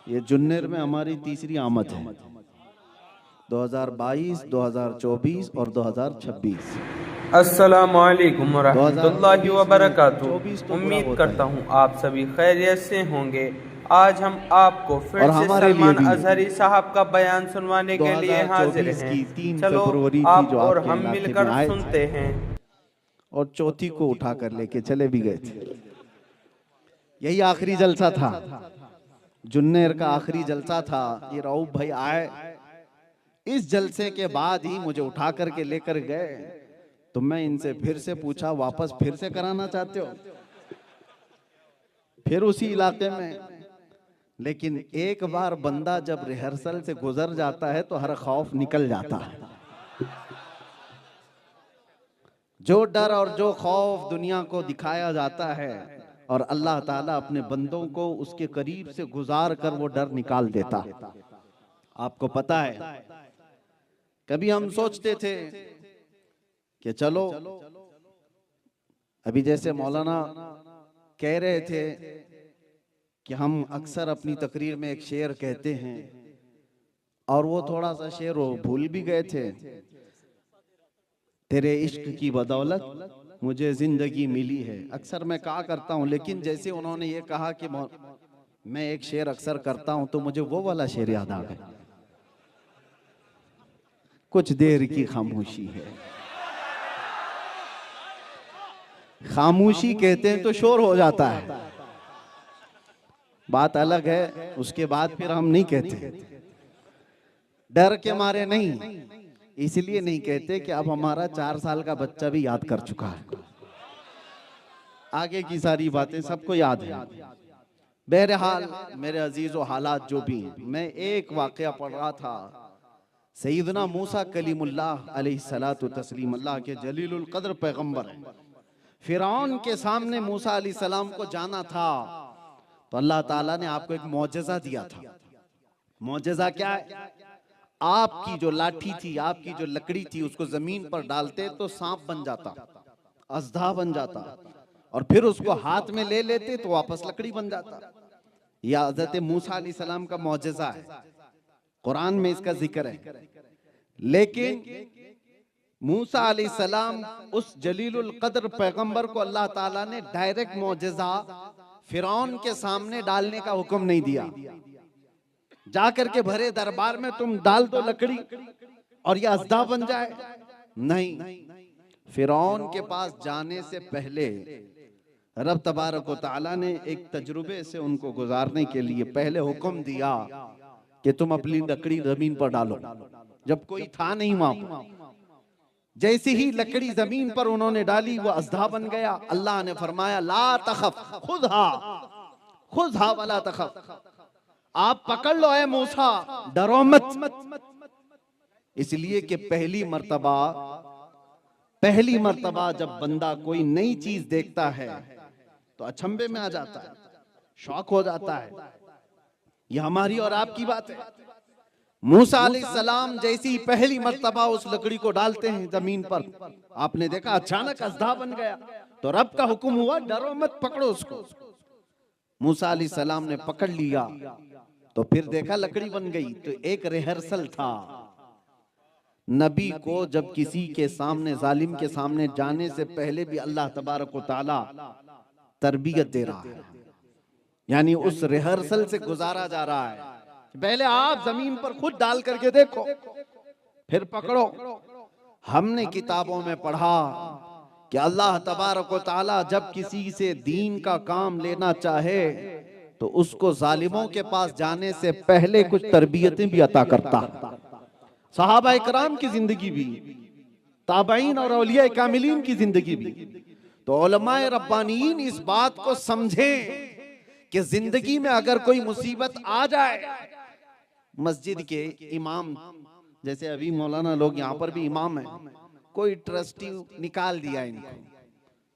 ये जुन्नर में हमारी तीसरी आमद है। 2022, 2024 और 2026। अस्सलामुअलैकुम वरहमतुल्लाहि 2024 नहीं, वबरकातुहू। 24 तो पूरा उम्मीद होता करता है। हूँ आप सभी खैरियत से होंगे। आज हम आपको फिर और से हमारे लिए सलमान भी अजहरी साहब का बयान सुनवाने के लिए हाजिर 2024 हैं। की 3 चलो फरवरी थी आप जो और आपके हम इलाके में मिलकर आए थे सुनते हैं। और चौथी को उठा कर लेके चले भी गए थे। यही आखिरी जलसा था, जुन्नर का आखिरी जलसा था। ये रऊफ भाई आए, इस जलसे के बाद ही मुझे उठा करके लेकर गए। तो मैं इनसे फिर से पूछा, वापस फिर से कराना चाहते हो? फिर उसी इलाके में। लेकिन एक बार बंदा जब रिहर्सल से गुजर जाता है तो हर खौफ निकल जाता है। जो डर और जो खौफ दुनिया को दिखाया जाता है और अल्लाह ताला अपने बंदों को उसके करीब से गुजार कर वो डर निकाल देता है। आपको पता है, कभी हम सोचते थे कि चलो, अभी जैसे मौलाना कह रहे थे कि हम अक्सर अपनी तकरीर में एक शेर कहते हैं और वो थोड़ा सा शेर वो भूल भी गए थे। तेरे इश्क की बदौलत मुझे जिंदगी मिली है। अक्सर मैं कहा करता हूँ, लेकिन जैसे उन्होंने ये कहा कि मैं एक शेर अक्सर करता हूँ, तो मुझे वो वाला शेर याद आ गया, कुछ देर की खामोशी है। खामोशी कहते हैं तो शोर हो जाता है, बात अलग है। उसके बाद फिर हम नहीं कहते, डर के मारे नहीं, इसलिए नहीं कहते कि अब हमारा 4 साल का बच्चा भी याद कर चुका है, आगे की सारी बातें सबको याद है। बहरहाल मेरे अजीजो, हालात जो भी हैं, मैं एक वाकया पढ़ रहा था। सैयदना मूसा कलीमुल्लाह अलैहिस्सलातु तस्लीम, अल्लाह के जलीलुल कद्र पैगंबर हैं। फिरौन के सामने मूसा अलैहिस्सलाम को जाना था तो अल्लाह ताला ने आपको एक मौजज़ा दिया था। मौजज़ा क्या है? आपकी जो लाठी थी, आपकी जो लकड़ी थी, उसको जमीन पर डालते तो सांप बन जाता, अजदा बन जाता, और फिर उसको हाथ में ले लेते तो वापस लकड़ी बन जाता। यह हज़रत मूसा अलैहिस्सलाम का मौजज़ा है, कुरान में इसका जिक्र है। लेकिन मूसा अलैहिस्सलाम उस जलीलुल कद्र पैगंबर को अल्लाह ताला ने डायरेक्ट मौजज़ा फिरौन के सामने डालने का हुक्म नहीं दिया। जाकर के भरे दरबार में तुम डाल दो लकड़ी और यह अजदा बन जाए, नहीं। फिरौन के पास जाने से पहले रब तबारक व तआला ने एक तजुर्बे से उनको गुजारने के लिए पहले हुक्म दिया कि तुम अपनी लकड़ी जमीन पर डालो। जब कोई था नहीं वहां पर, जैसे ही लकड़ी जमीन पर उन्होंने डाली वो अजदा बन गया। अल्लाह ने फरमाया, ला तखफ खुदहा वला तखफ, आप पकड़ लो ए मूसा, डरो मत। इसलिए कि पहली मर्तबा जब बंदा कोई नई चीज देखता है तो अचंभे में आ जाता है, शौक हो जाता है। ये हमारी और आपकी बात है। मूसा अलैहिस्सलाम जैसी ही पहली मर्तबा उस लकड़ी को डालते हैं जमीन पर, आपने देखा अचानक अजदा बन गया। तो रब का हुक्म हुआ, डरो मत, पकड़ो उसको। मूसा अलैहिस्सलाम ने पकड़ लिया तो फिर देखा लकड़ी बन गई। तो एक रिहर्सल था, नबी को जब किसी के सामने, जालिम के सामने जाने से पहले भी अल्लाह तबारक व तआला तरबियत दे रहा है, यानी उस रिहर्सल से गुजारा जा रहा है। पहले आप जमीन पर खुद डाल करके देखो, फिर पकड़ो। हमने किताबों में पढ़ा कि अल्लाह तबारक व तआला जब किसी से दीन का काम लेना चाहे तो उसको जालिमों के पास जाने से पहले कुछ तरबियतें भी अता करता। सहाबा इकराम की जिंदगी भी, ताबईन और औलिया कामिलीन की जिंदगी भी। तो उलमाए रब्बानीन इस बात को समझें कि जिंदगी में अगर कोई मुसीबत आ जाए, मस्जिद के इमाम, जैसे अभी मौलाना लोग यहाँ पर भी इमाम है, कोई ट्रस्टी निकाल दिया इनको।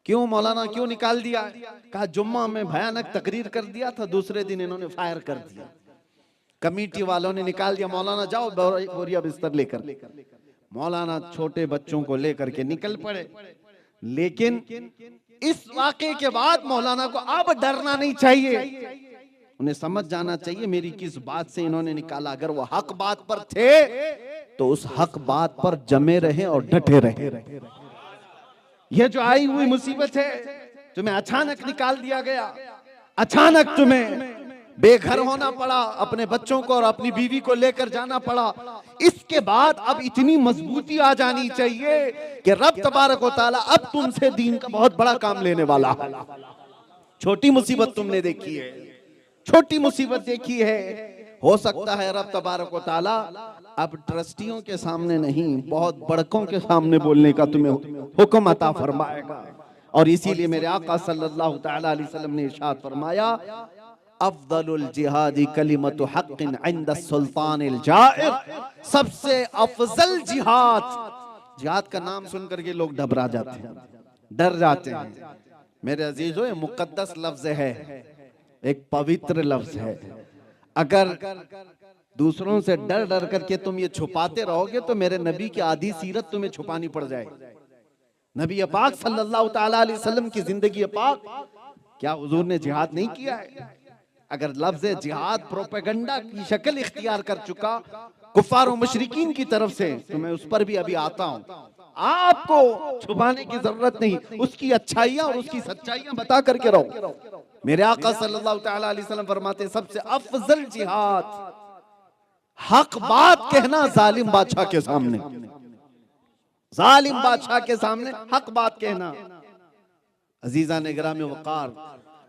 क्यों मौलाना, क्यों निकाल दिया? कहा जुम्मा में भयानक तकरीर कर दिया था, दूसरे दिन इन्होंने फायर कर दिया, कमेटी वालों ने निकाल दिया। मौलाना जाओ बोरिया बिस्तर लेकर। मौलाना छोटे बच्चों को लेकर के निकल पड़े। लेकिन इस वाक़े के बाद मौलाना को अब डरना नहीं चाहिए। उन्हें समझ जाना चाहिए मेरी किस बात से इन्होंने निकाला। अगर वो हक बात पर थे तो उस हक बात पर जमे रहे और डटे रहे। ये जो आई हुई मुसीबत है, तुम्हें अचानक निकाल दिया गया, अचानक तुम्हें बेघर होना पड़ा, अपने बच्चों को और अपनी बीवी को लेकर जाना पड़ा। इसके बाद अब इतनी मजबूती आ जानी चाहिए कि रब तबारक व तआला अब तुमसे दीन का बहुत बड़ा काम लेने वाला है। छोटी मुसीबत तुमने देखी है, छोटी मुसीबत देखी है, हो सकता है रब तबारक व तआला अब ट्रस्टियों के सामने नहीं, बहुत बड़कों के सामने बोलने का तुम्हें हुक्म अता फरमाएगा। और इसीलिए मेरे आका सल्लल्लाहु तआला अलैहि वसल्लम ने इरशाद फरमाया, अफदलुल जिहादी कलिमतु हक़्क़िन इंद सुल्तानिल जाइर, सबसे अफजल जिहाद। जिहाद का नाम सुनकर के लोग घबरा जाते हैं, डर जाते हैं। मेरे अजीजों, ये मुकद्दस लफ्ज है, एक पवित्र लफ्ज है। अगर दूसरों से डर डर करके तुम ये छुपाते रहोगे तो मेरे नबी की आधी सीरत तुम्हें छुपानी पड़ जाएगी। नबी पाक सल्लल्लाहु तआला अलैहि वसल्लम की जिंदगी पाक, क्या हुजूर ने जिहाद नहीं किया है? अगर लफ्ज जिहाद प्रोपेगेंडा की शक्ल इख्तियार कर चुका कुफार और मुशरिकीन की तरफ से, तो मैं उस पर भी अभी आता हूं। आपको छुपाने की जरूरत नहीं, उसकी अच्छाइयां और उसकी सच्चाइयां बता करके रहो। मेरे आका सल्लल्लाहु तआला अलैहि वसल्लम फरमाते, सबसे अफजल जिहाद हक बात कहना जालिम बादशाह के सामने, जालिम बादशाह के सामने हक बात कहना। अजीजा ने गिरामी वकार,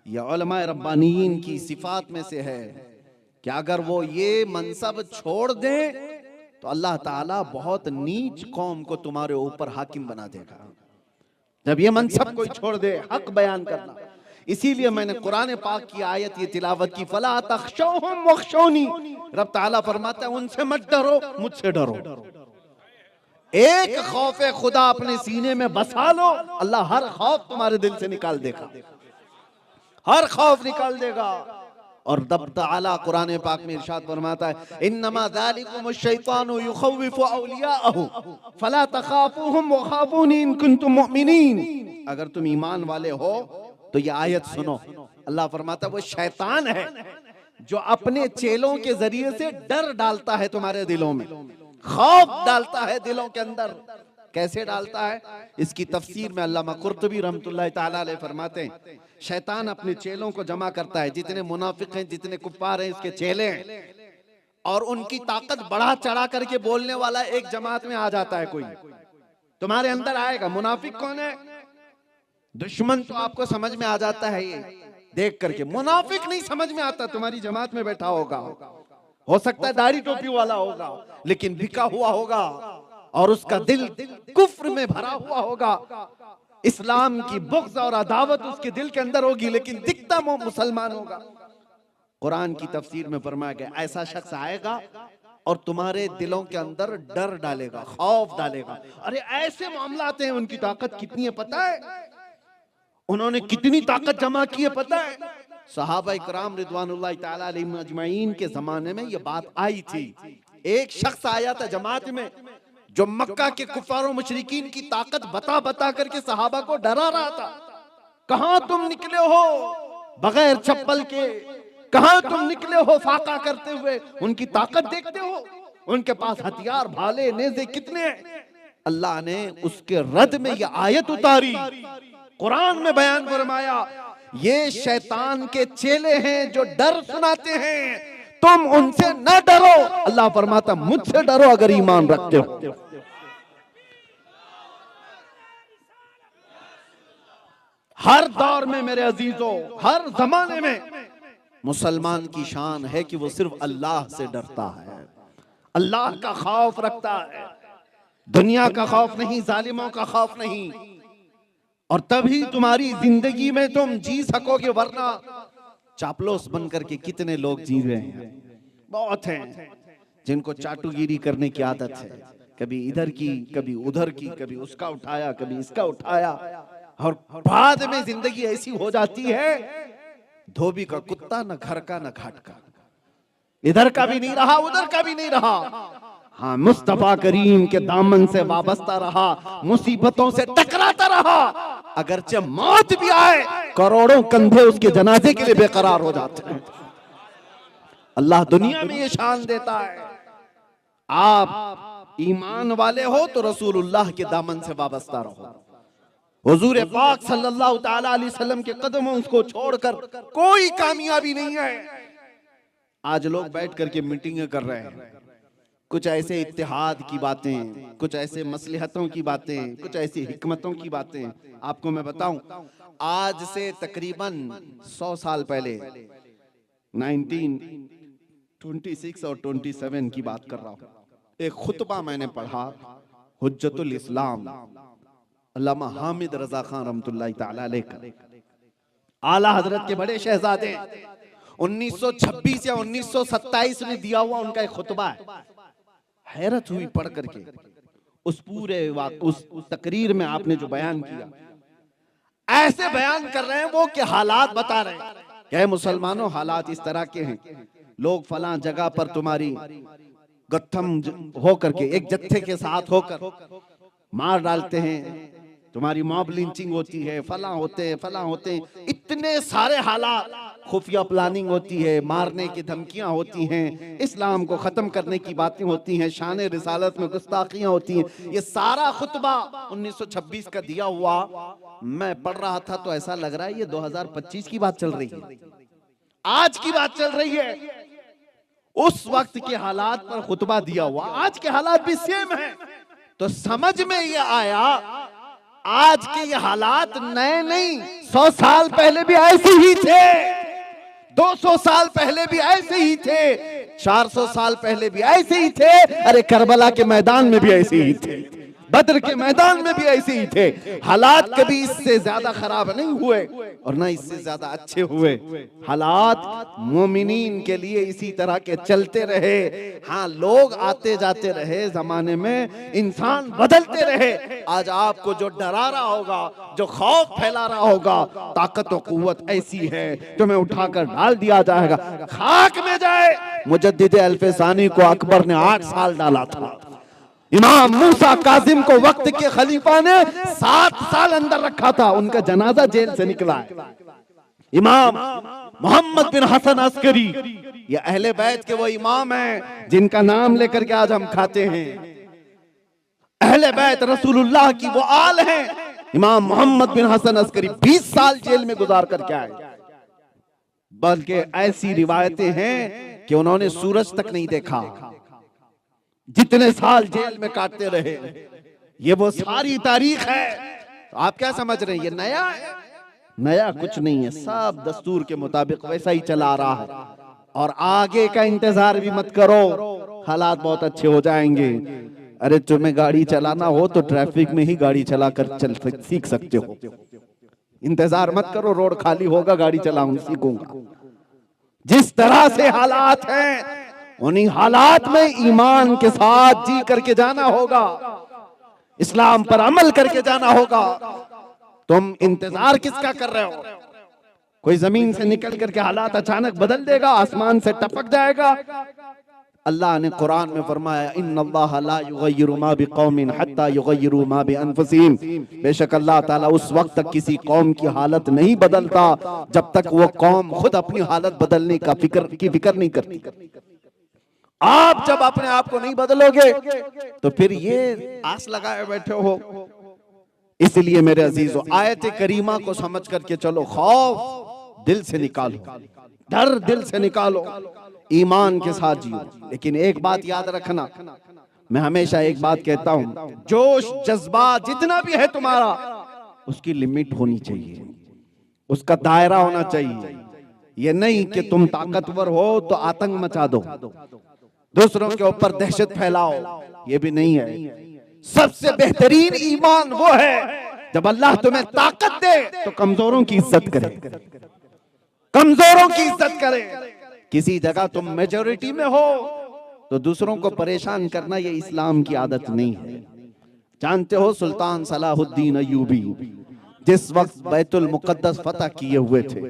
यह उलमाए रब्बानियीन की सिफात में से है कि अगर वो ये मनसब छोड़ दें तो अल्लाह ताला बहुत नीच कौम को तुम्हारे ऊपर हाकिम बना देगा। जब ये मनसब कोई छोड़ दे हक बयान करना। इसीलिए मैंने कुरान पाक की आयत ये तिलावत की, फला तख्शौहुम वख्शौनी। रब ताला फरमाता है उनसे मत डरो, मुझसे डरो। एक खौफ खुदा अपने सीने में बसा लो, अल्लाह हर खौफ तुम्हारे दिल से निकाल देगा, हर खौफ निकाल देगा। और रब ताला कुरान पाक में इरशाद फरमाता है, इन्नमा ज़ालिकुमुश शैतानु युखव्विफु औलियाअहु फला तखाफूहुम वखाफूनी इन कुंतुम मुमिनीन। अगर तुम ईमान वाले हो तो ये आयत सुनो। अल्लाह फरमाता है वो शैतान है जो अपने चेलों के जरिए से डर डालता है तुम्हारे दिलों में, खौफ डालता है दिलों के अंदर। कैसे डालता है? इसकी तफसीर में अल्लामा कुर्तुबी रहमतुल्लाह ताला अलैह फरमाते हैं, शैतान अपने चेलों को जमा करता है, जितने मुनाफिक हैं, जितने कुफ्फार हैं, इसके चेले हैं, और उनकी ताकत बढ़ा चढ़ा करके बोलने वाला एक जमात में आ जाता है। कोई तुम्हारे अंदर आएगा, मुनाफिक कौन है? दुश्मन तो आपको समझ में आ जाता है, ये देख करके। मुनाफिक नहीं समझ में आता, तुम्हारी जमात में बैठा होगा, हो सकता है दाढ़ी टोपी वाला होगा, लेकिन बिका हुआ होगा और उसका दिल कुफ्र में भरा हुआ होगा, इस्लाम की बुग़्ज़ और अदावत उसके दिल के अंदर होगी, लेकिन दिखता वो मुसलमान होगा। कुरान की तफसीर में फरमाया गया, ऐसा शख्स आएगा और तुम्हारे दिलों के अंदर डर डालेगा, खौफ डालेगा। अरे ऐसे मामलाते हैं, उनकी ताकत कितनी है पता है? उन्होंने कितनी ताकत जमा की है पता है? सहाबा इकराम रिदवानुल्लाह ताला अलैहिम अजमाइन के जमाने में ये बात आई थी। एक शख्स आया था जमात में जो मक्का के कुफार और मुशरिकीन की ताकत बता बता करके सहाबा को डरा रहा था। कहां तुम निकले हो बगैर चप्पल के, कहां तुम निकले हो फाका करते हुए? उनकी ताकत देखते हो, उनके पास हथियार भाले नेज़े कितने हैं। अल्लाह ने उसके रद में यह आयत उतारी, कुरान में बयान फरमाया, ये शैतान के चेले हैं जो डर सुनाते हैं, तुम उनसे न डरो। अल्लाह फरमाता मुझसे डरो अगर ईमान रखते हो। हर दौर में मेरे अजीजों, हर जमाने में मुसलमान की शान है कि वो सिर्फ अल्लाह से डरता है, अल्लाह का खौफ रखता है, दुनिया का खौफ नहीं, जालिमों का खौफ नहीं। और तभी तुम्हारी जिंदगी में तुम जी सकोगे, वरना चापलूस बन करके कितने लोग जी रहे हैं। बहुत हैं जिनको चाटुगिरी करने की आदत है, कभी इधर की कभी उधर की, कभी उसका उठाया कभी इसका उठाया, और बाद में जिंदगी ऐसी हो जाती है धोबी का कुत्ता, न घर का न घाट का, इधर का भी नहीं रहा उधर का भी नहीं रहा। हाँ, मुस्तफा करीम के दामन से वाबस्ता रहा, मुसीबतों से टकराता रहा। अगरचे मौत भी आए, करोड़ों कंधे उसके जनाजे के लिए बेकरार हो जाते हैं। अल्लाह दुनिया में ये शान देता है, आप ईमान वाले हो तो रसूलुल्लाह के दामन से वाबस्ता रहो। हुजूर पाक सल्लल्लाहु ताला अलैहि वसल्लम के कदमों को छोड़कर कोई कामयाबी नहीं है। आज लोग बैठ करके मीटिंगें कर रहे हैं, कुछ ऐसे इत्तेहाद की बातें, कुछ ऐसे मसलहतों की बातें, कुछ ऐसी हिकमतों की बातें। आपको मैं बताऊं, आज से तकरीबन 100 साल पहले 1926 और 27 की बात कर रहा हूं, एक खुतबा मैंने पढ़ा, हुज्जतुल इस्लाम अल्लामा हामिद रजा खान रहमतुल्लाहि ताला अलैह का, आला हजरत के बड़े शहजादे 1926 या 1927 में दिया हुआ उनका एक खुतबा है। हैरत हुई पढ़ करके, उस पूरे उस तकरीर में आपने जो बयान किया, ऐसे बयान कर रहे हैं वो कि हालात बता रहे हैं कि मुसलमानों हालात इस तरह के हैं, लोग फलां जगह पर तुम्हारी गत्थम होकर के एक जत्थे के साथ होकर मार डालते हैं, तुम्हारी मॉब लिंचिंग होती है, फलां होते हैं फलां होते हैं, इतने सारे हालात, खुफिया प्लानिंग होती है, मारने की धमकियां होती हैं, इस्लाम को खत्म करने की बातें होती हैं, शान रिसालत में गुस्ताखियां होती हैं। ये सारा खुतबा 1926 का दिया हुआ मैं पढ़ रहा था तो ऐसा लग रहा है ये 2025 की बात चल रही है, आज की बात चल रही है। उस वक्त के हालात पर खुतबा दिया हुआ, आज के हालात भी सेम है। तो समझ में ये आया आज के ये हालात नए नहीं, 100 साल पहले भी ऐसे ही थे, 200 साल पहले भी ऐसे ही थे, 400 साल पहले भी ऐसे ही थे, अरे करबला के मैदान में भी ऐसे ही थे, बद्र के मैदान में भी ऐसे ही थे। हालात कभी इससे ज्यादा खराब नहीं हुए और ना इससे ज्यादा अच्छे हुए। हालात मोमिनीन के लिए इसी तरह के चलते रहे। हाँ, लोग आते जाते रहे, जमाने में इंसान बदलते रहे। आज आपको जो डरा रहा होगा, जो खौफ फैला रहा होगा, ताकत और कुव्वत ऐसी है तुम्हें उठाकर डाल दिया जाएगा, खाक में जाए। मुजद्दिद अल्फसानी को अकबर ने 8 साल डाला था, इमाम मूसा काजिम को वक्त के खलीफा ने 7 साल अंदर रखा था, उनका जनाजा जेल से निकला है। इमाम मोहम्मद बिन हसन अस्करी, ये अहले बैत के वो इमाम हैं जिनका नाम लेकर के आज हम खाते हैं। अहले बैत रसूलुल्लाह की वो आल हैं। इमाम मोहम्मद बिन हसन अस्करी 20 साल जेल में गुजार करके आए, बल्कि ऐसी रिवायतें हैं कि उन्होंने सूरज तक नहीं देखा, जितने साल जेल में काटते रहे। ये वो सारी तारीख है। तो आप क्या समझ रहे हैं ये नया है? नया कुछ नहीं है, सब दस्तूर के मुताबिक वैसा ही चला रहा है। और आगे का इंतजार भी मत करो, हालात बहुत अच्छे हो जाएंगे। अरे तुम्हें गाड़ी चलाना हो तो ट्रैफिक में ही गाड़ी चलाकर सीख सकते हो, इंतजार मत करो रोड खाली होगा गाड़ी चलाऊंगा सीखूंगा। जिस तरह से हालात हैं उन्हीं हालात में ईमान के साथ जी करके जाना होगा, इस्लाम पर अमल करके जाना होगा। तुम इंतजार किसका कर रहे हो? कोई जमीन से निकल करके हालात अचानक बदल देगा, आसमान से टपक जाएगा। अल्लाह ने कुरान में फरमाया, इन्नल्लाह ला युगय्यिरु मा बिकौमिन हत्ता युगय्यिरु मा बिअनफुसिहिम, बेशक अल्लाह ताला उस वक्त तक किसी कौम की हालत नहीं बदलता जब तक वो कौम खुद अपनी हालत बदलने का फिक्र नहीं करती। आप जब अपने आप को नहीं बदलोगे तो फिर ये आस लगाए बैठे हो। इसलिए मेरे अजीजों, आयत करीमा को समझ करके चलो, खौफ दिल से निकालो, डर दिल से निकालो, ईमान के साथ जियो। लेकिन एक बात याद रखना, मैं हमेशा एक बात कहता हूं, जोश जज्बा जितना भी है तुम्हारा, उसकी लिमिट होनी चाहिए, उसका दायरा होना चाहिए। ये नहीं कि तुम ताकतवर हो तो आतंक मचा दो, दूसरों के ऊपर दहशत फैलाओ, ये भी नहीं है। सबसे बेहतरीन ईमान वो है जब अल्लाह तुम्हें ताकत दे तो कमजोरों की इज्जत करे, कमजोरों की इज्जत करे। किसी जगह तुम मेजॉरिटी में हो तो दूसरों को परेशान करना ये इस्लाम की आदत नहीं है। जानते हो सुल्तान सलाहुद्दीन अय्यूबी जिस वक्त बैतुल मुकद्दस फतह किए हुए थे,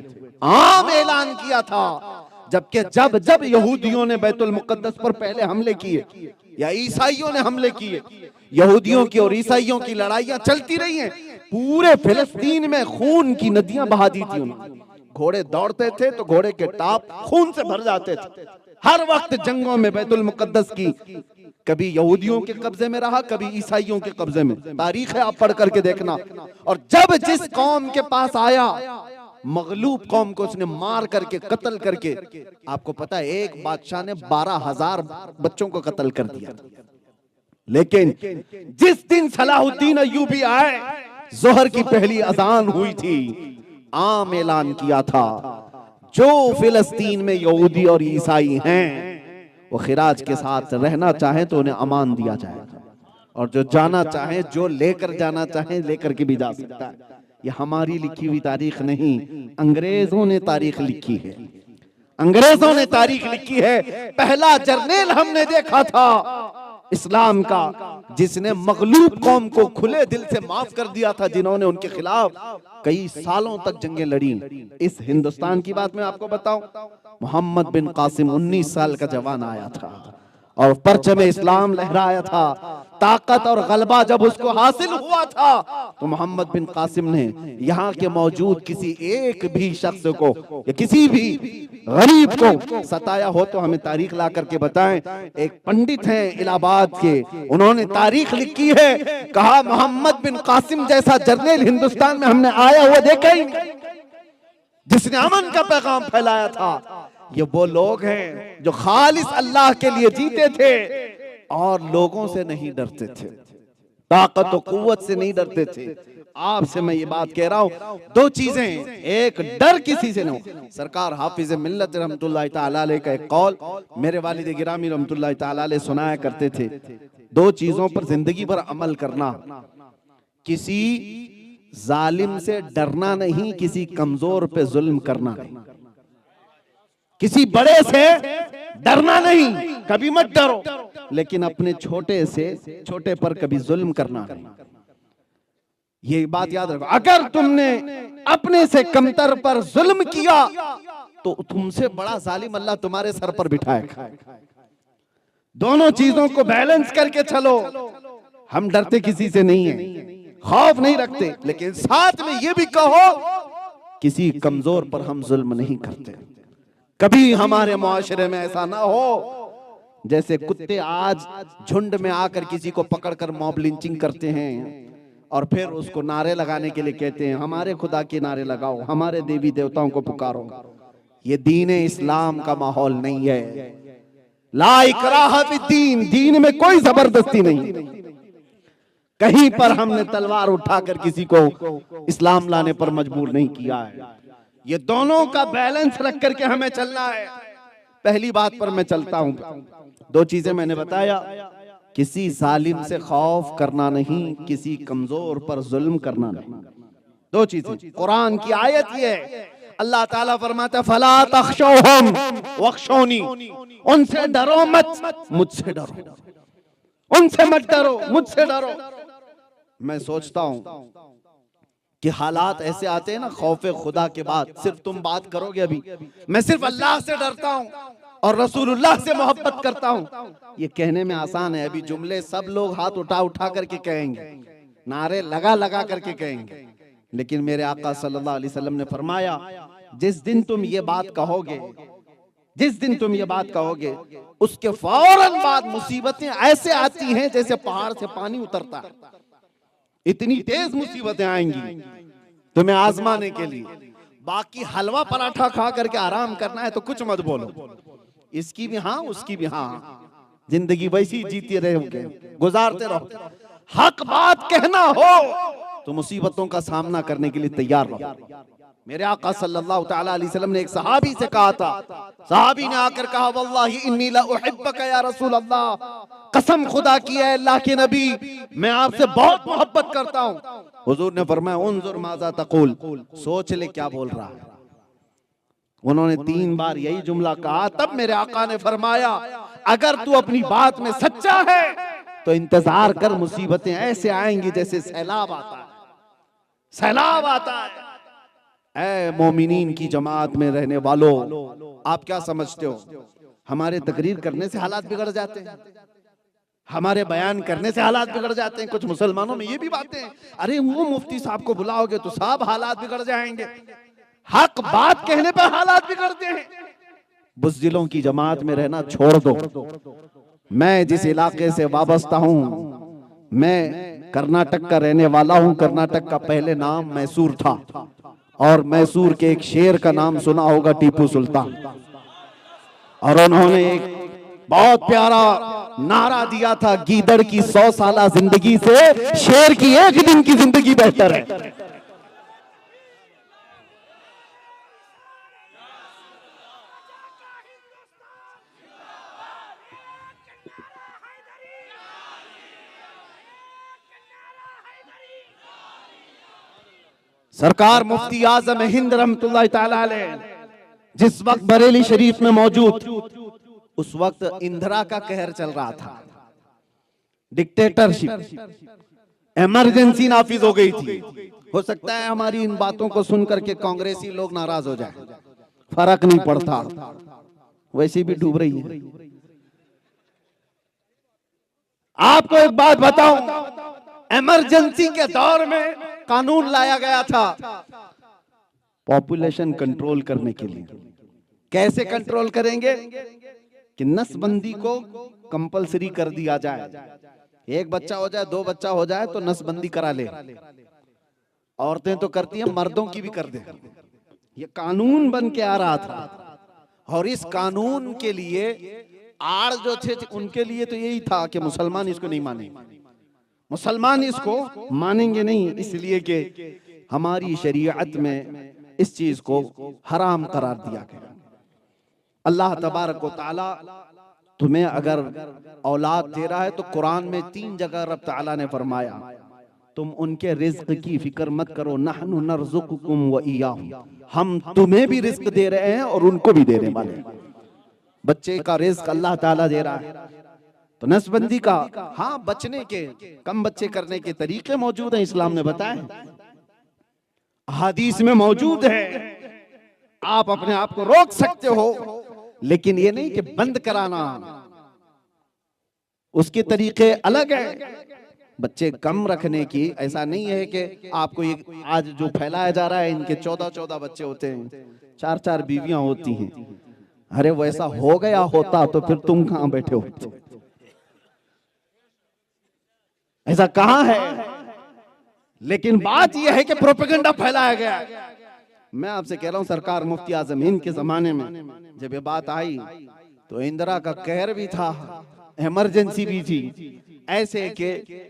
आम ऐलान किया था, जबकि जब यहूदियों ने बैतुल मुकद्दस पर पहले हमले किए या ईसाइयों ने हमले किए, यहूदियों की और ईसाइयों की लड़ाइयां चलती रही हैं, पूरे फिलिस्तीन में खून की नदियां बहा दी थी उन्होंने, घोड़े दौड़ते थे तो घोड़े के टाप खून से भर जाते थे। हर वक्त जंगों में बैतुल मुकद्दस की कभी यहूदियों के कब्जे में रहा, कभी ईसाइयों के कब्जे में। तारीख है, आप पढ़ करके देखना। और जब जिस कौम के पास आया, मगलूब कौम को उसने मार करके कत्ल करके, आपको पता है एक बादशाह ने 12,000 बच्चों को कत्ल कर दिया। लेकिन जिस दिन सलाहुद्दीन अय्यूबी आए, जोहर की पहली अजान हुई थी, आम ऐलान किया था जो फिलिस्तीन में यहूदी और ईसाई हैं वो खिराज के साथ रहना चाहे तो उन्हें अमान दिया जाएगा, और जो जाना चाहे, जो लेकर जाना चाहे लेकर के भी जा सकता है। ये हमारी लिखी हुई तारीख नहीं, अंग्रेजों ने तारीख लिखी है। अंग्रेजों ने तारीख लिखी है। पहला जर्नैल हमने देखा था इस्लाम का जिसने मगलूब कौम को खुले दिल से माफ कर दिया था, जिन्होंने उनके खिलाफ कई सालों तक जंगें लड़ी। इस हिंदुस्तान की बात मैं आपको बताऊं, मोहम्मद बिन कासिम 19 साल का जवान आया था और परचम इस्लाम लहराया था। ताकत और गलबा जब उसको हासिल हुआ था तो मोहम्मद बिन कासिम ने यहाँ के मौजूद किसी एक भी शख्स को या किसी भी गरीब को सताया हो तो हमें तारीख ला करके बताएं। एक पंडित हैं इलाहाबाद के, उन्होंने तारीख लिखी है, कहा मोहम्मद बिन कासिम जैसा जर्नैल हिंदुस्तान में हमने आया हुआ देखा ही नहीं, जिसने अमन का पैगाम फैलाया था। ये वो लोग हैं जो खालिस अल्लाह के लिए जीते थे और लोगों से नहीं डरते थे, ताकत और कुव्वत से नहीं डरते थे। आपसे मैं ये बात कह रहा हूं, दो चीजें, एक डर किसी से नहीं हो। सरकार हाफिज मिल्लत रहमतुल्लाह ताला अलैह का एक कौल मेरे वालिद गिरामी रहमतुल्लाह ताला अलैह सुनाया करते थे, दो चीजों पर जिंदगी भर अमल करना, किसी जालिम से डरना नहीं, किसी कमजोर पे जुल्म करना नहीं। किसी बड़े से डरना नहीं, कभी मत डरो, लेकिन अपने छोटे से छोटे पर कभी जुल्म करना नहीं। ये बात याद रखो, अगर तुमने अपने से कमतर पर जुल्म किया तो तुमसे बड़ा जालिम अल्लाह तुम्हारे सर पर बिठाएगा। दोनों चीजों को बैलेंस करके चलो। हम डरते किसी से नहीं है, खौफ नहीं रखते, लेकिन साथ में ये भी कहो किसी कमजोर पर हम जुल्म नहीं करते। कभी हमारे मुआशरे में ऐसा ना हो जैसे कुत्ते आज झुंड में आकर किसी को पकड़कर मॉब लिंचिंग करते हैं और फिर उसको नारे लगाने के लिए कहते हैं हमारे खुदा के नारे लगाओ, हमारे देवी देवताओं को पुकारो। ये दीन इस्लाम का माहौल नहीं है। ला इकराह फिद्दीन, दीन में कोई जबरदस्ती नहीं। कहीं पर हमने तलवार उठाकर किसी को इस्लाम लाने पर मजबूर नहीं किया है। ये दोनों का बैलेंस रख करके हमें चलना है। पहली बात पर मैं चलता हूं, दो चीजें मैंने बताया, किसी जालिम से खौफ करना नहीं, किसी कमजोर पर जुल्म करना नहीं। दो चीजें, कुरान की आयत ये है, अल्लाह ताला फरमाता है फला तख्शौहुम वख्शौनी, उनसे डरो मत, मुझसे डरो। उनसे मत डरो, मुझसे डरो। मैं सोचता हूं कि हालात ऐसे आते हैं ना, खौफे खुदा के बाद सिर्फ तुम बात करोगे, अभी मैं सिर्फ अल्लाह से डरता हूं और रसूलुल्लाह से मोहब्बत करता हूं, ये कहने में आसान है। अभी जुमले सब लोग हाथ उठा उठा करके कहेंगे, नारे लगा लगा करके कहेंगे, लेकिन मेरे आका सल्लल्लाहु अलैहि वसल्लम ने फरमाया जिस दिन तुम ये बात कहोगे, जिस दिन तुम ये बात कहोगे उसके फौरन बाद मुसीबतें ऐसे आती हैं जैसे पहाड़ से पानी उतरता है। इतनी तेज मुसीबतें आएंगी तुम्हें आजमाने के लिए। बाकी हलवा पराठा खा करके आराम करना है तो कुछ मत बोलो, इसकी भी हाँ उसकी भी हाँ, जिंदगी वैसी जीते रहोगे, गुजारते रहो। हक बात कहना हो तो मुसीबतों का सामना करने के लिए तैयार रहो। मेरे आका सल्लल्लाहु ताला अलैहि वसल्लम ने एक सहाबी से कहा था, सहाबी ने आकर कहा वल्लाही इन्नी ला उहिब्बका या रसूल अल्लाह, कसम खुदा की है अल्लाह के नबी मैं आपसे बहुत मोहब्बत करता हूँ। हुजूर ने फरमाया उन्जुर माज़ा तक़ूल, सोच ले क्या बोल रहा है। उन्होंने 3 बार यही जुमला कहा, तब मेरे आका ने फरमाया अगर तू अपनी बात में सच्चा है तो इंतजार कर, मुसीबतें ऐसे आएंगी जैसे सैलाब आता है, सैलाब आता है। ऐ मोमिनीन की जमात में रहने वालों, आप क्या समझते हो हमारे तकरीर करने से हालात बिगड़ जाते हैं, हमारे बयान करने से हालात बिगड़ जाते हैं? कुछ मुसलमानों में ये भी बातें हैं, अरे वो मुफ्ती साहब को बुलाओगे तो सब हालात बिगड़ जाएंगे। हक बात कहने पर हालात बिगड़ते हैं। बुज़दिलों की जमात में रहना छोड़ दो। मैं जिस इलाके से वाबस्ता हूं, मैं कर्नाटक का रहने वाला हूं। कर्नाटक का पहले नाम मैसूर था और मैसूर के एक शेर का नाम सुना होगा, टीपू सुल्तान। और उन्होंने एक बहुत प्यारा नारा दिया था, गीदड़ की 100 साला जिंदगी से शेर की एक दिन की जिंदगी बेहतर है। सरकार मुफ्ती आजम हिंद रहमतुल्लाह तआला अलैह जिस वक्त बरेली शरीफ में मौजूद, उस वक्त इंदिरा का कहर चल रहा था, डिक्टेटरशिप, इमरजेंसी नाफिज हो गई थी। हो सकता है हमारी इन बातों को सुनकर के कांग्रेसी लोग नाराज हो जाए, फर्क नहीं पड़ता, वैसी भी डूब रही है। आपको एक बात बताऊं, इमरजेंसी के दौर में कानून लाया गया था पॉपुलेशन कंट्रोल करने के लिए। कैसे कंट्रोल करेंगे कि नसबंदी को कंपलसरी कर दिया जाए। एक बच्चा हो जाए, 2 बच्चा हो जाए तो नसबंदी करा ले। औरतें तो करती हैं, मर्दों की भी कर दे। ये कानून बन के आ रहा था और इस कानून के लिए आड़ जो थे उनके लिए तो यही था कि मुसलमान इसको नहीं मानेंगे, मुसलमान इसको मानेंगे नहीं, इसलिए कि हमारी शरीयत में इस चीज को हराम करार दिया गया। अल्लाह तबारक व तआला तुम्हें अगर औलाद दे रहा है तो कुरान में 3 जगह रब तआला ने फरमाया, तुम उनके रिज्क की फिक्र मत करो, नहनु नरज़ुकुकुम व इय्याहुम, हम तुम्हें भी रिज्क दे रहे हैं और उनको भी देने वाले हैं। बच्चे का रिज्क अल्लाह ताला दे रहा है। तो नसबंदी का, हाँ, बचने के, कम बच्चे करने के तरीके मौजूद हैं, इस्लाम ने बताए, हदीस में मौजूद है। आप अपने आप को रोक सकते हो, लेकिन ये नहीं कि बंद कराना, उसके तरीके अलग है। बच्चे कम रखने की ऐसा नहीं है कि आपको ये आज जो फैलाया जा रहा है, इनके 14-14 बच्चे होते हैं, 4-4 बीवियां होती हैं। अरे वैसा हो गया होता तो फिर तुम कहां बैठे होते? ऐसा कहां है? लेकिन बात यह है कि प्रोपेगेंडा फैलाया गया। मैं आपसे कह रहा हूं, सरकार मुफ्ती आजम हिंद के जमाने में जब ये बात आई तो इंदिरा का कहर भी था, इमरजेंसी भी थी, ऐसे कि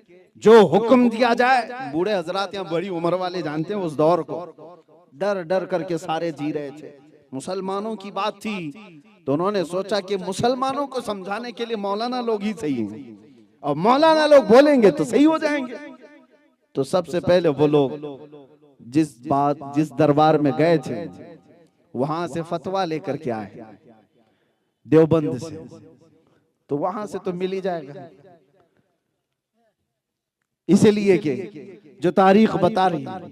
जो हुक्म दिया जाए, बूढ़े हजरात या बड़ी उम्र वाले जानते हैं उस दौर को, डर डर करके सारे जी रहे थे। मुसलमानों की बात थी तो उन्होंने सोचा कि मुसलमानों को समझाने के लिए मौलाना लोग ही सही हैं, और मौलाना लोग बोलेंगे तो सही हो जाएंगे। तो सबसे पहले वो लोग जिस दरबार में गए थे वहां से फतवा लेकर के आए, देवबंद से, तो वहां से तो मिल ही जाएगा, इसलिए कि जो तारीख बता रही है।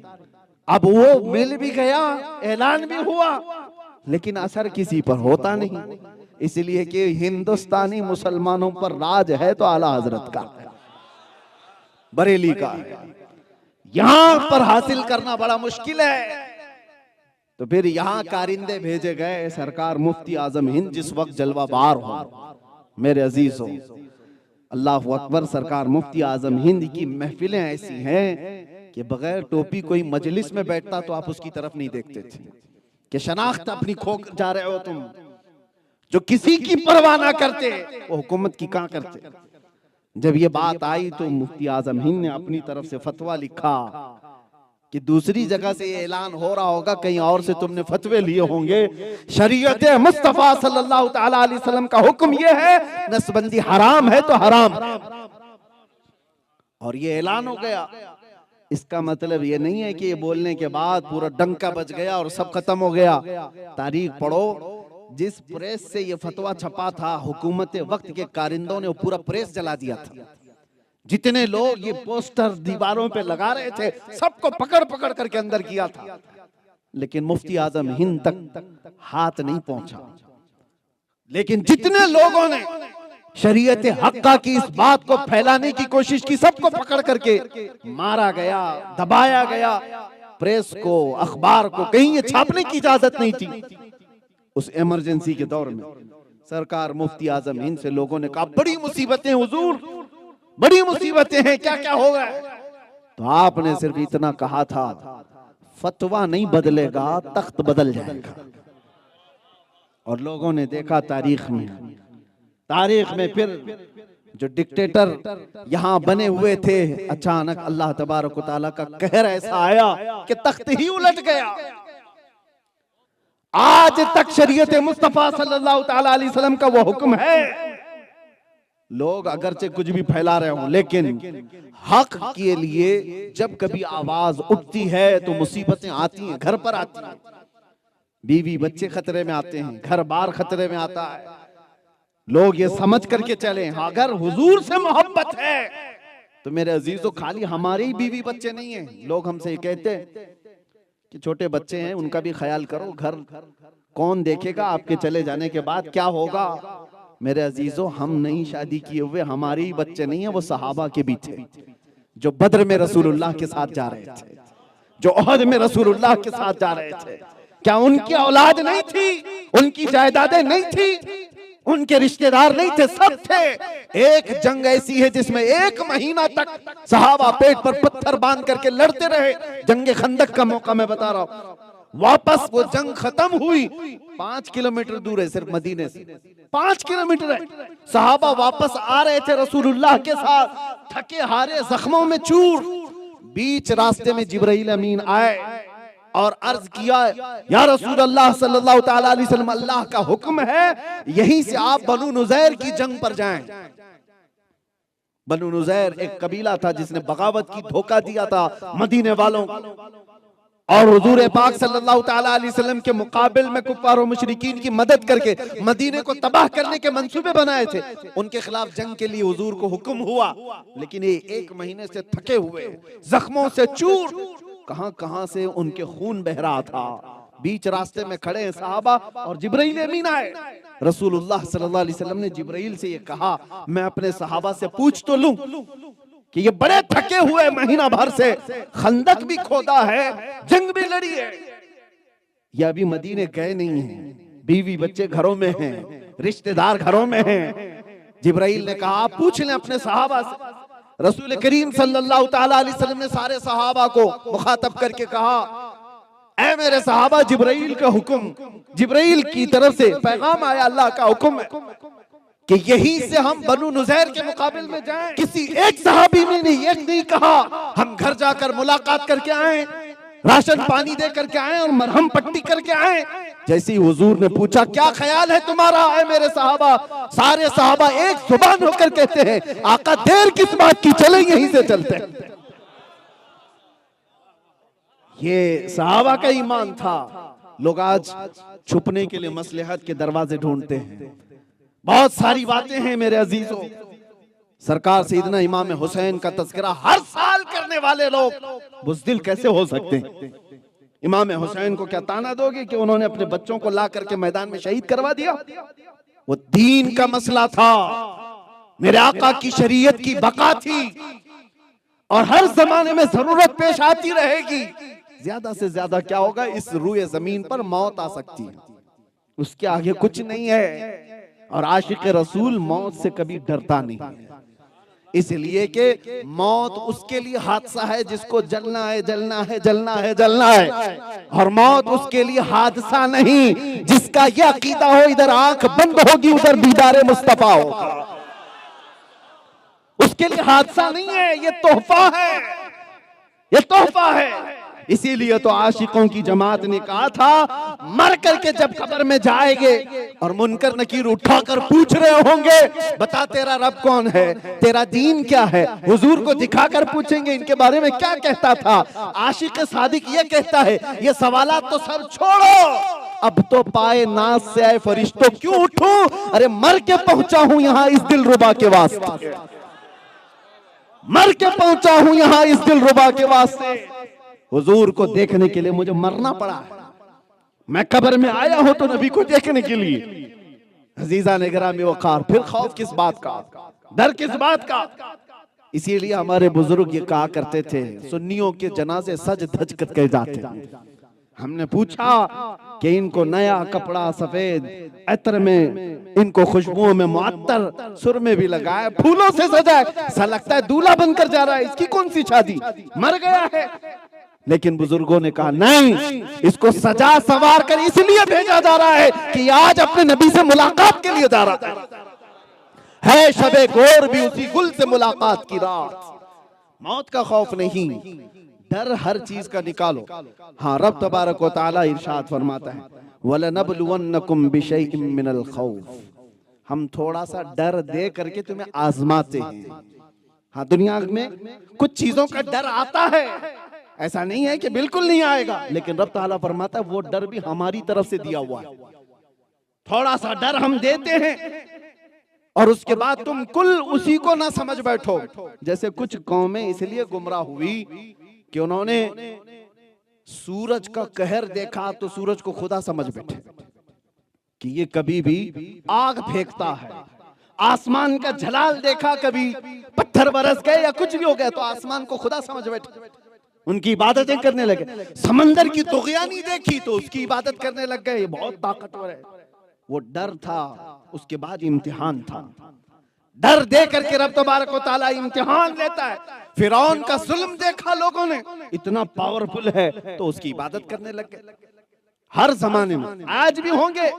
अब वो मिल भी गया, ऐलान भी हुआ, लेकिन असर किसी पर होता नहीं, इसलिए कि हिंदुस्तानी मुसलमानों पर राज है तो आला हजरत का, बरेली का है, यहां पर हासिल करना बड़ा मुश्किल है। तो फिर यहां कारिंदे भेजे गए, सरकार मुफ्ती आजम हिंद जिस वक्त जलवाबार हो, मेरे अजीज हो, अल्लाह अकबर, सरकार मुफ्ती आजम हिंद की महफिलें ऐसी हैं कि बगैर टोपी कोई मजलिस में बैठता तो आप उसकी तरफ नहीं देखते थे कि शनाख्त अपनी खो जा रहे हो तुम। जो किसी की परवाह ना करते वो हुकूमत की कहां करते। जब ये बात आई तो मुफ्ती आजम हिंद ने अपनी तरफ से फतवा लिखा कि दूसरी जगह से ये ऐलान हो रहा होगा, कहीं और से तुमने फतवे लिए होंगे, शरीयत मुस्तफा सल्लल्लाहु तआला अलैहि वसल्लम का हुक्म ये है, नसबंदी हराम है तो हराम, और ये ऐलान हो गया। इसका मतलब ये नहीं है कि ये बोलने के बाद पूरा डंका बज गया और सब खत्म हो गया। तारीख पढ़ो, जिस प्रेस से ये फतवा छपा था, हुकूमत वक्त के कारिंदों ने वो पूरा प्रेस जला दिया था। जितने लोग ये पोस्टर दीवारों पे लगा रहे थे, सबको पकड़ पकड़ करके अंदर किया था, लेकिन मुफ्ती आजम हिंद तक हाथ नहीं पहुंचा। लेकिन जितने लोगों ने शरीयत हक्का की इस बात को फैलाने की कोशिश की, सबको पकड़ करके मारा गया, दबाया गया, प्रेस को, अखबार को कहीं ये छापने की इजाजत नहीं थी। उस इमरजेंसी के दौर में सरकार मुफ्ती आजम हिंद से लोगों ने कहा बड़ी मुसीबतें हुजूर, बड़ी मुसीबतें हैं, क्या क्या होगा। तो आपने सिर्फ इतना कहा था, फतवा नहीं बदलेगा, तख्त बदल जाएगा। और लोगों ने देखा तारीख में फिर जो डिक्टेटर यहां बने हुए थे, अचानक अल्लाह तबारक व तआला का कहर ऐसा आया कि तख्त ही उलट गया। आज तक शरीयत मुस्तफा सल्लल्लाहु तआला अलैहि वसल्लम का वो हुक्म है। लोग अगरचे कुछ भी फैला रहे हो, लेकिन हक के लिए जब कभी आवाज उठती है तो मुसीबतें आती हैं, घर पर आती हैं, बीवी बच्चे खतरे में आते हैं, घर बार खतरे में आता है। लोग ये समझ करके चले, अगर हुजूर से मोहब्बत है तो मेरे अजीजों खाली हमारे ही बीवी बच्चे नहीं हैं। लोग हमसे ये कहते हैं कि छोटे बच्चे हैं, उनका भी ख्याल करो, घर कौन देखेगा, आपके चले जाने के बाद क्या होगा। मेरे अजीजों, हम नहीं शादी किए हुए, हमारे ही बच्चे नहीं है, वो सहाबा के भी थे जो बद्र में रसूलुल्लाह के साथ जा रहे थे, जो ओहद में रसूलुल्लाह के साथ जा रहे थे। क्या उनकी औलाद नहीं थी, उनकी जायदादें नहीं थी, उनके रिश्तेदार नहीं थे? सब थे। एक जंग ऐसी है जिसमें 1 महीना तक सहाबा पेट पर पत्थर बांध करके लड़ते रहे। जंग खंदक का मौका मैं बता रहा हूं। वापस वो जंग खत्म हुई, 5 किलोमीटर दूर है सिर्फ मदीने से, 5 किलोमीटर है। सहाबा वापस आ रहे थे रसूलुल्लाह के साथ, थके हारे, जख्मों में चूर। बीच रास्ते में जिब्राइल अमीन आए और अर्ज किया, या रसूल अल्लाह सल्लल्लाहु तआला अलैहि वसल्लम, अल्लाह का हुक्म है यहीं से आप बनु नुज़ैर की जंग पर जाएं। बनु नुज़ैर एक कबीला था जिसने बगावत की, धोखा दिया था मदीने वालों को, और हुजूर पाक सल्लल्लाहु तआला अलैहि वसल्लम के मुकाबिल में कुफ्फार और मुशरिकीन की मदद करके मदीने को तबाह करने के मंसूबे बनाए थे। उनके खिलाफ जंग के लिए हुजूर को हुक्म हुआ, लेकिन ये 1 महीने से थके हुए, जख्मों से चूर, कहां से उनके खून बह रहा था। बीच रास्ते में खड़े हैं सहाबा और जिब्राइल अमीन आए। रसूलुल्लाह सल्लल्लाहु अलैहि वसल्लम ने जिब्राइल से ये कहा, मैं अपने सहाबा से पूछ तो लूं कि ये बड़े थके हुए, महीना भर से खंदक भी खोदा है, जंग भी लड़ी है, ये अभी मदीने गए नहीं हैं, बीवी बच्चे घरों में हैं, रिश्तेदार घरों में हैं। जिब्राइल ने कहा, आप पूछ लें अपने सहाबा से। रसूल करीम सल्लल्लाहु तआला अलैहि वसल्लम ने सारे सहाबा को मुखातब करके कहा, ऐ मेरे सहाबा, जिब्राइल का हुक्म, जिब्राइल की तरफ से पैगाम आया, अल्लाह का हुक्म है कि यहीं से हम बनु नुज़ैर के मुकाबिल में जाएं। किसी एक सहाबी ने नहीं कहा हम घर जाकर मुलाकात करके आए, राशन पानी दे करके आए और मरहम पट्टी करके आए। जैसे ही हुजूर ने पूछा, क्या ख्याल है तुम्हारा है मेरे सहाबा, सारे सहाबा एक जुबान होकर कहते हैं, आका देर किस बात की, चले यहीं से चलते हैं। ये सहाबा का ईमान था। लोग आज छुपने के लिए मसलहत के दरवाजे ढूंढते हैं। बहुत सारी बातें हैं मेरे अजीजों। सरकार सैयदना इमाम हुसैन का तज़किरा हर साल करने वाले लोग बुज़दिल कैसे हो सकते हैं? इमाम हुसैन को क्या ताना दोगे कि उन्होंने अपने बच्चों को ला करके मैदान में शहीद करवा दिया? वो दीन का मसला था, मेरे आका की शरीयत की बका थी, और हर जमाने में जरूरत पेश आती रहेगी। ज्यादा से ज्यादा क्या होगा, इस रूए जमीन पर मौत आ सकती है, उसके आगे कुछ नहीं है। और आशिक रसूल मौत से कभी डरता नहीं है, इसलिए कि मौत उसके लिए हादसा है जिसको जलना है, जलना है, जलना है, जलना है। और मौत उसके लिए हादसा नहीं जिसका यह अकीदा हो, इधर आंख बंद होगी उधर दीदारे मुस्तफा होगा। उसके लिए हादसा नहीं है, ये तोहफा है, ये तोहफा है। इसीलिए तो आशिकों की जमात ने कहा था, मर करके जब कब्र में जाएंगे और मुनकर नकीर उठाकर पूछ रहे होंगे, बता तेरा रब कौन है, तेरा दीन क्या है, हुजूर को दिखाकर पूछेंगे इनके बारे में क्या कहता था। आशिक सादिक ये कहता है, ये सवालात तो सब छोड़ो, अब तो पाए नाज से आए फरिश्तों क्यों उठूं, अरे मर के पहुंचा हूं यहां इस दिलरुबा के वास्ते, मर के पहुंचा हूं यहां इस दिलरुबा के वास्ते। हुजूर को देखने के लिए मुझे मरना पड़ा है, मैं कब्र में आया हूं तो नबी को देखने के लिए। अजीजा ने गिरामी वक़ार, फिर खौफ किस बात का, डर किस बात का? इसीलिए हमारे बुजुर्ग ये कहा करते थे, सुन्नियों के जनाजे सज धज करके जाते हैं। हमने पूछा कि इनको नया कपड़ा सफेद इत्र में, इनको खुशबुओं में मुअत्तर, सुर में भी लगाया, फूलों से सजाए, ऐसा लगता है दूल्हा बनकर जा रहा है, इसकी कौन सी शादी, मर गया है। लेकिन बुजुर्गों ने कहा नहीं, इसको सजा सवार कर इसलिए भेजा जा रहा है कि आज अपने नबी से मुलाकात के लिए जा रहा है शबे गोर भी उसी गुल से मुलाकात की रात। मौत का खौफ नहीं, डर हर चीज का निकालो। हाँ, रब तबारक व तआला इरशाद फरमाता है, वलनबलुवन्नकुम बिशैइन मिनल खौफ, हम थोड़ा सा डर दे करके तुम्हें आजमाते हैं। हाँ, दुनिया में कुछ चीजों का डर आता है, ऐसा नहीं है कि बिल्कुल नहीं आएगा, लेकिन रब ताला फरमाता है वो डर भी हमारी तरफ से दिया हुआ है। थोड़ा सा डर हम देते हैं और उसके बाद तुम कुल उसी को ना समझ बैठो। जैसे कुछ कौमें इसलिए गुमराह हुई कि उन्होंने सूरज का कहर देखा तो सूरज को खुदा समझ बैठे कि ये कभी भी आग फेंकता है। आसमान का जलाल देखा, कभी पत्थर बरस गए या कुछ भी हो गया तो आसमान को खुदा समझ बैठे, उनकी इबादतें करने लगे। समंदर की तुग़यानी देखी तो उसकी इबादत करने लग गए, ये बहुत ताकतवर है। वो डर था, उसके बाद इम्तिहान था। डर दे करके रब तबारक व तआला इम्तिहान लेता है। फिरौन का जुल्म देखा लोगों ने, इतना पावरफुल है तो उसकी इबादत करने लग गए। हर जमाने में आज भी होंगे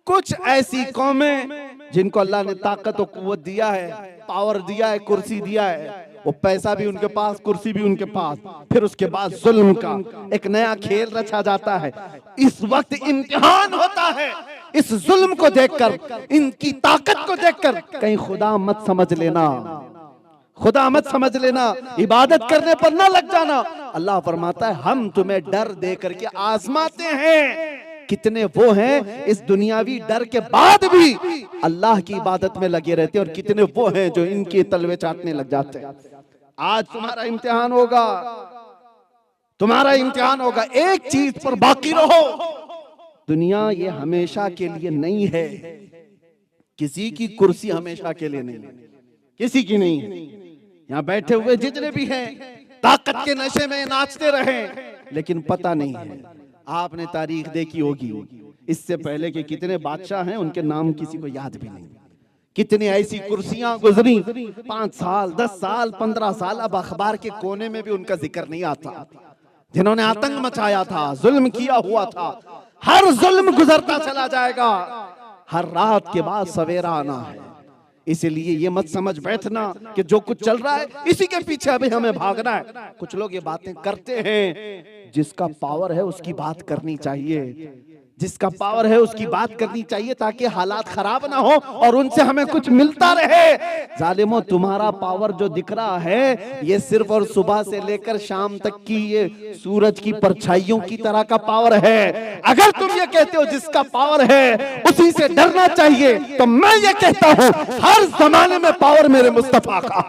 कुछ ऐसी कौमें जिनको अल्लाह ने ताकत और कुव्वत दिया है, पावर दिया है, कुर्सी दिया है, वो पैसा भी उनके पास, कुर्सी भी उनके पास, फिर उसके बाद जुल्म का एक नया खेल रचा जाता है। इस वक्त इम्तिहान होता है। इस जुल्म को देखकर, इनकी ताकत को देखकर कहीं खुदा मत समझ लेना, खुदा मत समझ लेना, इबादत करने पर ना लग जाना। अल्लाह फरमाता है हम तुम्हें डर दे करके आजमाते हैं। कितने वो हैं इस दुनियावी डर के बाद भी अल्लाह की इबादत में लगे रहते हैं, और कितने वो हैं जो इनके तलवे चाटने लग जाते हैं। आज तुम्हारा इम्तिहान होगा, तुम्हारा इम्तिहान होगा। एक चीज पर बाकी रहो, दुनिया ये हमेशा के लिए नहीं है। किसी की कुर्सी हमेशा के लिए नहीं है, किसी की नहीं है। यहाँ बैठे हुए जितने भी हैं ताकत के नशे में नाचते रहे, लेकिन पता नहीं है। आपने तारीख देखी होगी, इससे पहले के कितने बादशाह हैं उनके नाम किसी को याद भी नहीं। कितनी ऐसी कुर्सियां गुजरी, 5 साल, 10 साल, 15 साल, अब अखबार के कोने में भी उनका जिक्र नहीं आता। जिन्होंने आतंक मचाया था, जुल्म किया हुआ था। हर जुल्म गुजरता चला जाएगा, हर रात के बाद सवेरा आना है। इसीलिए ये मत समझ बैठना कि जो कुछ चल रहा है इसी के पीछे अभी हमें भागना है। कुछ लोग ये बातें करते हैं, जिसका पावर है उसकी बात करनी चाहिए, जिसका पावर है उसकी बात करनी चाहिए, ताकि हालात खराब ना हो और उनसे हमें कुछ मिलता रहे। जालिमों, तुम्हारा पावर जो दिख रहा है ये सिर्फ और सुबह से लेकर शाम तक की ये सूरज की परछाइयों की तरह का पावर है। अगर तुम ये कहते हो जिसका पावर है उसी से डरना चाहिए, तो मैं ये कहता हूं हर जमाने में पावर मेरे मुस्तफा का।